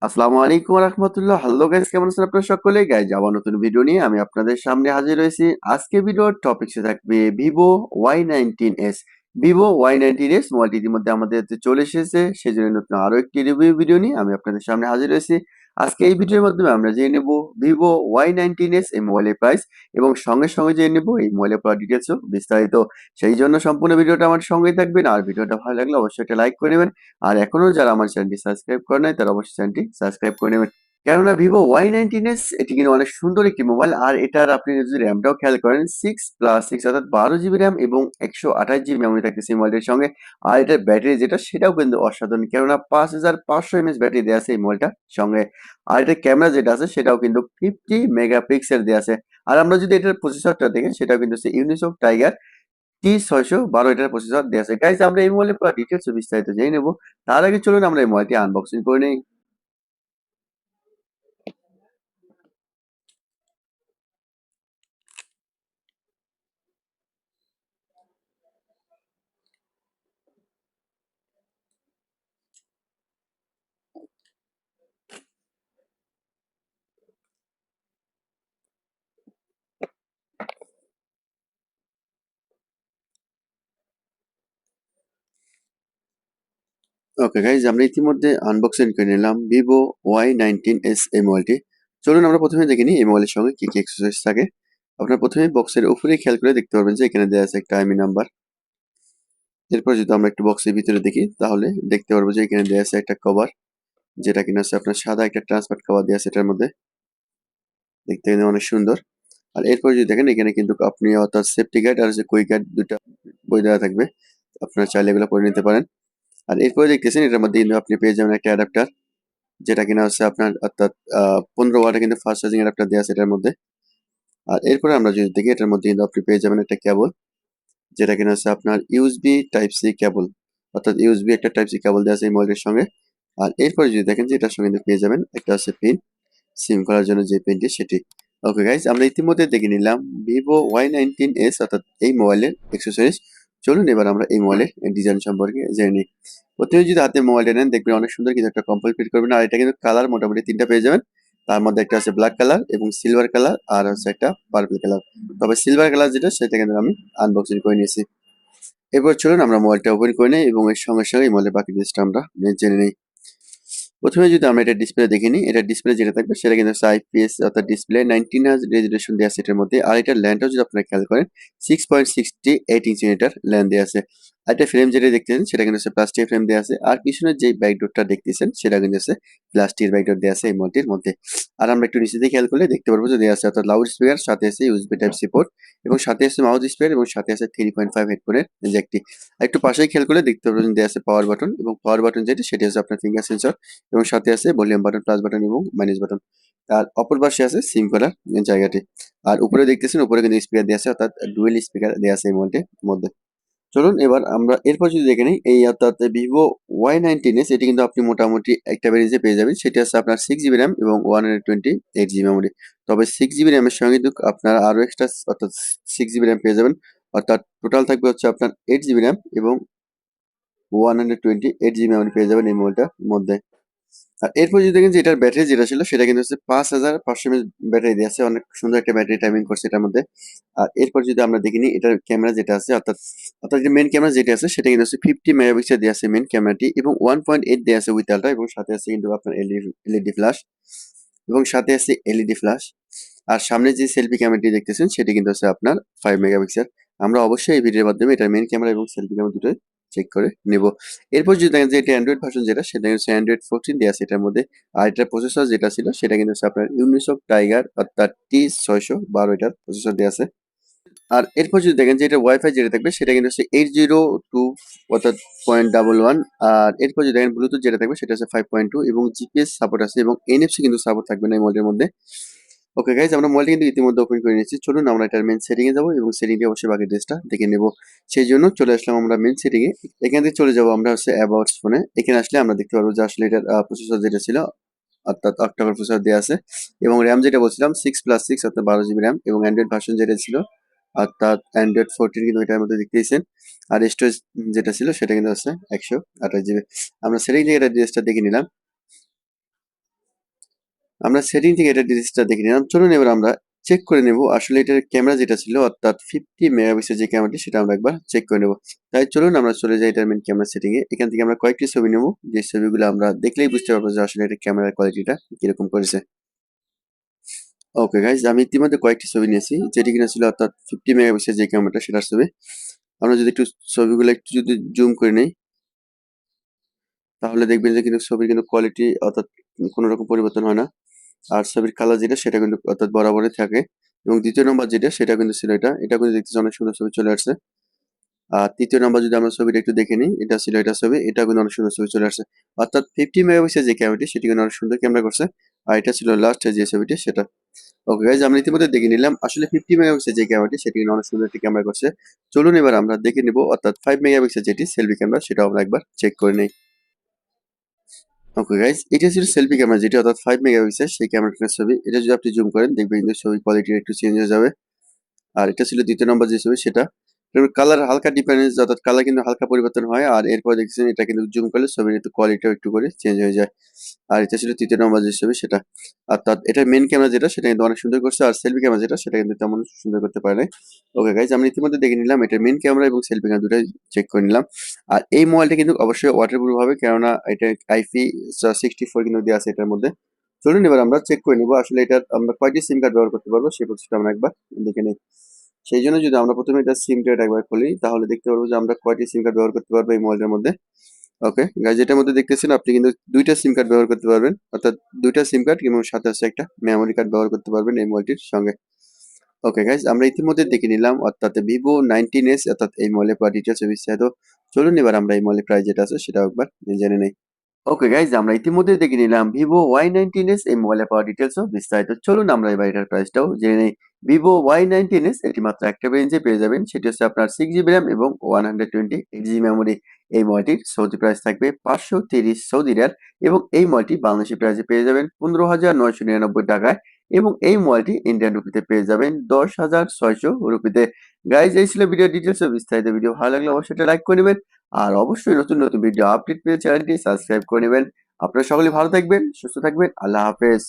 আসসালামু আলাইকুম রাহমাতুল্লাহ। হ্যালো গাইস, কেমন আছেন আপনারা সকলে? গাইস, আবার নতুন ভিডিও নিয়ে আমি আপনাদের সামনে হাজির হয়েছি। আজকে ভিডিওর টপিকসে থাকবে ভিভো Y19S। ভিভো Y19S মোবাইলটি ইতিমধ্যে আমাদের হাতে চলে এসেছে, সেজন্য নতুন আরো একটি রিভিউ ভিডিও নিয়ে আমি আপনাদের সামনে হাজির হয়েছি। আজকে এই ভিডিওর মাধ্যমে আমরা জেনে নেব ভিভো Y19S এই মোবাইলের প্রাইস, এবং সঙ্গে সঙ্গে জেনে নেব এই মোবাইলের পুরো ডিটেলসও বিস্তারিত। সেই জন্য সম্পূর্ণ ভিডিওটা আমার সঙ্গেই থাকবেন, আর ভিডিওটা ভালো লাগলে অবশ্যই একটা লাইক করে নেবেন। আর এখনো যারা আমার চ্যানেলটি সাবস্ক্রাইব করে নাই তারা অবশ্যই চ্যানেলটি সাবস্ক্রাইব করে নেবেন। কেননা ভিভো Y19S এটি কিন্তু অনেক সুন্দর একটি মোবাইল, আর এটার আপনি যদি র্যামটাও খেয়াল করেন 6+6 অর্থাৎ 12 জিবি র্যাম এবং 128 জিবি মেমোরি থাকতেছে এই মোবাইলটির সঙ্গে। আর এটার ব্যাটারি যেটা সেটাও কিন্তু অসাধারণ, কেননা 5500 mAh ব্যাটারি দেওয়া আছে এই মোবাইলটার সঙ্গে। আর এটার ক্যামেরা যেটা আছে সেটাও কিন্তু 50 মেগাপিক্সেল দেওয়া আছে। আর আমরা যদি এটার প্রসেসরটা দেখি সেটাও কিন্তু হচ্ছে ইউনিসক টাইগার T612 এটার প্রসেসর দেওয়া আছে। গাইজ, আমরা এই মোবাইলের পুরো ডিটেলস বিস্তারিত জেনে নেবো। তার আগে চলুন আমরা এই মোবাইলটি আনবক্সিং করে নিই। ওকে গাইজ, আমরা ইতিমধ্যে আনবক্সিং করে নিলাম ভিভো Y19S এই মোবাইলটি। চলুন আমরা প্রথমে দেখে নিই এই মোবাইলের সঙ্গে কি কি অ্যাক্সেসরিজ থাকে। আপনার প্রথমে বক্সের উপরেই খেয়াল করে দেখতে পারবেন যে এখানে দেওয়া আছে একটা আইএমই নাম্বার। এরপর যদি আমরা একটু বক্সের ভিতরে দেখি তাহলে দেখতে পারবো যে এখানে দেওয়া আছে একটা কভার, যেটা কিনা আছে আপনার সাদা একটা ট্রান্সপারেন্ট কভার দেওয়া আছে এটার মধ্যে। দেখতে কিন্তু অনেক সুন্দর। আর এরপর যদি দেখেন এখানে কিন্তু আপনি অর্থাৎ সেফটি গাইড আর যে কুইক গাইড দুটা বই দেওয়া থাকবে, আপনারা চাইলে এগুলো পরে নিতে পারেন। আর এরপরে দেখতেছেন এটার মধ্যে কিন্তু আপনি পেয়ে যাবেন একটা অ্যাডাপ্টার, যেটা কিনা হচ্ছে আপনার অর্থাৎ 15 ওয়াটের কিন্তু ফাস্ট চার্জিং অ্যাডাপ্টার দেওয়া আছে এটার মধ্যে। আর এরপরে আমরা যদি দেখি এটার মধ্যে কিন্তু আপনি পেয়ে যাবেন একটা কেবল, যেটা কিনা হচ্ছে আপনার ইউএসবি টাইপ সি কেবল, অর্থাৎ ইউএসবি একটা টাইপ সি কেবল দেওয়া আছে এই মোবাইলের সঙ্গে। আর এরপরে যদি দেখেন যে এটার সঙ্গে কিন্তু পেয়ে যাবেন একটা হচ্ছে পিন, সিম করার জন্য যে পিনটি সেটি। ওকে গাইজ, আমরা ইতিমধ্যে দেখে নিলাম ভিভো Y19S অর্থাৎ এই মোবাইলের অ্যাক্সেসরিজ। চলুন এবার আমরা এই মোবাইলের ডিজাইন সম্পর্কে জেনে নিই। প্রথমে যদি হাতে মোবাইলটা নেন দেখবেন অনেক সুন্দর কিন্তু একটা কম্পোজিট ফিট করবেন। আর এটা কিন্তু কালার মোটামুটি তিনটা পেয়ে যাবেন। তার মধ্যে একটা আছে ব্ল্যাক কালার এবং সিলভার কালার, আর হচ্ছে একটা পার্পল কালার। তবে সিলভার কালার যেটা সেটা কিন্তু আমি আনবক্সিং করে নিয়েছি। এরপর চলুন আমরা মোবাইলটা ওপেন করে নিই এবং এর সঙ্গে সঙ্গে এই মোবাইলের বাকি জিনিসটা আমরা জেনে নিই। প্রথমে যদি আমরা এটা ডিসপ্লে দেখে নিই, এটা ডিসপ্লে যেটা থাকবে সেটা কিন্তু আইপিএস অর্থাৎ ডিসপ্লে 19 হার্জ রেজুলেশন দেওয়া আছে এটার মধ্যে। আর এটার ল্যান্ডটাও যদি আপনারা খেয়াল করেন 6.68 ইঞ্চি এটার ল্যান্ড দেওয়া আছে। আর এটা ফ্রেম যেটা দেখতেছেন সেটা কিন্তু প্লাস্টিক ফ্রেম দেওয়া আছে। আর পিছনের যে ব্যাকডোরটা দেখতেছেন সেটা কিন্তু প্লাস্টিক ব্যাকডোর দেওয়া আছে এই মোবাইলটির মধ্যে। আর আমরা একটু নিচে দিয়ে খেয়াল করলে দেখতে পারবো যে দেওয়া আছে অর্থাৎ লাউড স্পিকার, সাথে আছে ইউএসবি টাইপ সি পোর্ট, এবং সাথে আছে মাউস স্পিকার, এবং সাথে আছে 3.5 হেডফোনের জ্যাকটি। আর একটু পাশেই খেয়াল করলে দেখতে পারবেন দেওয়া আছে পাওয়ার বাটন, এবং পাওয়ার বাটন যেটি সেটি হচ্ছে আপনার ফিঙ্গার সেন্সর, এবং সাথে আছে ভলিউম বাটন, প্লাস বাটন এবং মাইনাস বাটন। আর অপর পাশে আছে সিম করার জায়গাটি। আর উপরে দেখতেছেন উপরে কিন্তু স্পিকার দেওয়া আছে, অর্থাৎ ডুয়েল স্পিকার দেওয়া আছে এই মোবাইলটির মধ্যে। চলুন এবার আমরা এরপর যদি দেখে নিই এই অর্থাৎ ভিভো Y19S, এটি কিন্তু আপনি মোটামুটি একটা ভেরিয়েন্টে পেয়ে যাবেন। সেটি আছে আপনার 6 জিবি র্যাম এবং 128 জিবি মেমোরি। তবে 6 জিবি র্যামের সঙ্গে কিন্তু আপনার আরো এক্সট্রা অর্থাৎ 6 জিবি র্যাম পেয়ে যাবেন। অর্থাৎ টোটাল থাকবে হচ্ছে আপনার 8 জিবি র্যাম এবং 128 জিবি মেমোরি পেয়ে যাবেন এই মোবাইলটার মধ্যে। আর এরপর যদি দেখেন যে এটার ব্যাটারি যেটা ছিল সেটা কিন্তু হচ্ছে 5500 mAh ব্যাটারি দিয়ে আছে, অনেক সুন্দর একটা ব্যাটারি টাইমিং করছে এটার মধ্যে। আর এরপর যদি আমরা দেখে নিই এটার ক্যামেরা যেটা আছে অর্থাৎ অর্থাৎ যে মেন ক্যামেরা যেটা আছে সেটা কিন্তু হচ্ছে 50 মেগাপিক্সেল দিয়ে আছে মেন ক্যামেরাটি, এবং 1.8 দিয়ে আছে উইথ আলট্রা, এবং সাথে আছে কিন্তু আপনার এলইডি ফ্ল্যাশ, এবং সাথে আছে এলইডি ফ্ল্যাশ। আর সামনে যে সেলফি ক্যামেরাটি দেখতেছেন সেটি কিন্তু হচ্ছে আপনার 5 মেগাপিক্সেল। আমরা অবশ্যই এই ভিডিওর মাধ্যমে এটার মেন ক্যামেরা এবং সেলফি ক্যামেরা দুটোই চেক করে নেব। এরপর যদি দেখেন যে এটা অ্যান্ড্রয়েড ভার্সন যেটা সেটা হচ্ছে অ্যান্ড্রয়েড 14 দেওয়া আছে এটার মধ্যে। আর এটার প্রসেসর যেটা ছিল সেটা কিন্তু হচ্ছে আপনার ইউনিসক টাইগার অর্থাৎ T612 এটার প্রসেসর দেওয়া আছে। আর এরপর যদি দেখেন যে এটা ওয়াইফাই যেটা থাকবে সেটা কিন্তু হচ্ছে 802 অর্থাৎ 0.11। আর এরপর যদি দেখেন ব্লুটুথ যেটা থাকবে সেটা হচ্ছে 5.2, এবং জিপিএস সাপোর্ট আছে, এবং এনএফসি কিন্তু সাপোর্ট থাকবে না এই মডেলের মধ্যে। ওকে গাইজ, আমরা মোবাইলটি কিন্তু ইতিমধ্যে ওপেন করে নিয়েছি। চলুন আমরা এটার মেন সেটিং এ যাবো এবং সেটিং এ অবশ্যই বাকি ড্রেসটা দেখে নেব। সেই জন্য চলে আসলাম আমরা মেন সেটিং এ। এখান থেকে চলে যাবো আমরা হচ্ছে অ্যাবাউটস ফোনে। এখানে আসলে আমরা দেখতে পারবো যে আসলে এটার প্রসেসর যেটা ছিল অর্থাৎ অক্টাকোর প্রসেসর দেওয়া আছে, এবং র্যাম যেটা বলছিলাম 6+6 অর্থাৎ 12 জিবি র্যাম, এবং অ্যান্ড্রয়েড ভার্সন যেটা ছিল অর্থাৎ অ্যান্ড্রয়েড 14 কিন্তু এটার মধ্যে দেখতেইছেন। আর স্টোরেজ যেটা ছিল সেটা কিন্তু হচ্ছে 128 জিবি। আমরা সেটিং থেকে এটা ড্রেসটা দেখে নিলাম। আমরা সেটিং থেকে এটার ডিটেইলসটা দেখে নিলাম। চলুন এবার আমরা চেক করে নেব আসলে এটার ক্যামেরা যেটা ছিল অর্থাৎ 50 মেগাপিক্সেল যে ক্যামেরাটি সেটা আমরা একবার চেক করে নেব। তাই চলুন আমরা চলে যাই এটার মেইন ক্যামেরা সেটিং এ। এখান থেকে আমরা কয়েকটি ছবি নেব, যে ছবিগুলো আমরা দেখলেই বুঝতে পারবো যে আসলে এটার ক্যামেরার কোয়ালিটিটা কিরকম করেছে। ওকে গাইজ, আমি ইতিমধ্যে কয়েকটি ছবি নিয়েছি যেটি কিনা ছিল অর্থাৎ 50 মেগাপিক্সেল যে ক্যামেরাটা সেটার ছবি। আমরা যদি একটু ছবিগুলো একটু যদি জুম করে নেই তাহলে দেখবেন যে কিন্তু ছবির কিন্তু কোয়ালিটি অর্থাৎ কোনো রকম পরিবর্তন হয় না। আর ছবির কালার যেটা সেটা কিন্তু অর্থাৎ বরাবরই থাকে। এবং দ্বিতীয় নম্বর যেটা সেটা কিন্তু ছিল এটা কিন্তু দেখতেছি অনেক সুন্দর ছবি চলে আসছে। আর তৃতীয় নম্বর যদি আমরা ছবিটা একটু দেখে নিই, এটা ছিল এটা ছবি, এটা কিন্তু অনেক সুন্দর ছবি চলে আসছে। অর্থাৎ 50 মেগাপিক্সেল যে ক্যামেরাটি সেটি কিন্তু অনেক সুন্দর ক্যামেরা করছে। আর এটা ছিল লাস্ট যে ছবিটি সেটা। ওকে গাইজ, আমরা ইতিমধ্যে দেখে নিলাম আসলে 50 মেগাপিক্সেল যে ক্যামেরাটি সেটি কিন্তু অনেক সুন্দর একটি ক্যামেরা করছে। চলুন এবার আমরা দেখে নিব অর্থাৎ 5 মেগাপিক্সেল যেটি সেলফি ক্যামেরা সেটাও আমরা একবার চেক করে নেই। ওকে গাইজ, এটা ছিল সেলফি ক্যামেরা যেটি অর্থাৎ 5 মেগাপিক্সেল সেই ক্যামেরাটার ছবি। এটা যদি আপনি জুম করেন দেখবেন কিন্তু ছবির কোয়ালিটি একটু চেঞ্জ হয়ে যাবে। আর এটা ছিল দ্বিতীয় নম্বর যে ছবি সেটা। কালার হালকা ডিফারেন্স অর্থাৎ কালার কিন্তু হালকা পরিবর্তন হয়। আর এরপর দেখছেন এটা কিন্তু জুম করলে ছবির একটু কোয়ালিটিও একটু করে চেঞ্জ হয়ে যায়। আর এটা ছিল তৃতীয় নম্বর যে ছবি সেটা। অর্থাৎ এটার মেইন ক্যামেরা যেটা সেটা কিন্তু অনেক সুন্দর করছে, আর সেলফি ক্যামেরা যেটা সেটা কিন্তু তেমন সুন্দর করতে পারে নাই। ওকে গাইজ, আমরা ইতিমধ্যে দেখে নিলাম এটার মেইন ক্যামেরা এবং সেলফি ক্যামেরা দুটাই চেক করে নিলাম। আর এই মোবাইলটা কিন্তু অবশ্যই ওয়াটারপ্রুফ হবে, কেননা এটা IP64 কিন্তু দেওয়া আছে এটার মধ্যে। চলুন এবার আমরা চেক করে নিব আসলে এটার আমরা কয়টি সিম কার্ড ব্যবহার করতে পারবো সেই প্রসেসটা আমরা একবার দেখে নিই। সেই জন্য যদি আমরা প্রথমে এটা সিম কার্ড একবার খুলি তাহলে দেখতে পারবো যে আমরা কয়টি সিম কার্ড ব্যবহার করতে পারবো এই মোবাইলটার মধ্যে। ওকে গাইজ, এটার মধ্যে দেখতেছেন আপনি কিন্তু দুইটা সিম কার্ড ব্যবহার করতে পারবেন, অর্থাৎ দুইটা সিম কার্ড এবং সাথে আছে একটা মেমোরি কার্ড ব্যবহার করতে পারবেন এই মোবাইলটির সঙ্গে। ওকে গাইজ, আমরা ইতিমধ্যে দেখে নিলাম অর্থাৎ Vivo Y19S অর্থাৎ এই মোবাইলের পুরো ডিটেলস বিস্তারিত। চলুন এবার আমরা এই মোবাইলের প্রাইস যেটা আছে সেটা একবার জেনে নেই। ওকে গাইজ, আমরা ইতিমধ্যে দেখে নিলাম Vivo Y19S এই মোবাইলে পাওয়া ডিটেলস ও বিস্তারিত। চলুন আমরা এবার এটার প্রাইসটাও জেনে নেই। Vivo Y19S এটি মাত্র একটা রেঞ্জে পেয়ে যাবেন, সেটি হচ্ছে আপনার 6GB র্যাম এবং 128GB মেমোরি। এই মোবাইলটির সৌদি প্রাইস থাকবে 530 সৌদি রিয়াল এবং এই মোবাইলটি বাংলাদেশি প্রাইসে পেয়ে যাবেন 15,999 টাকায় এবং এই মোবাইলটি ইন্ডিয়ান রুপিতে পেয়ে যাবেন 10,600 রুপিতে। গাইজ, এই ছিল ভিডিও ডিটেলস ও বিস্তারিত। ভিডিও ভালো লাগলে অবশ্যই এটা লাইক করে নেবেন আর অবশ্যই নতুন নতুন ভিডিও আপডেট পেয়ে চ্যানেলটি সাবস্ক্রাইব করে নেবেন। আপনারা সকলে ভালো থাকবেন, সুস্থ থাকবেন। আল্লাহ হাফেজ।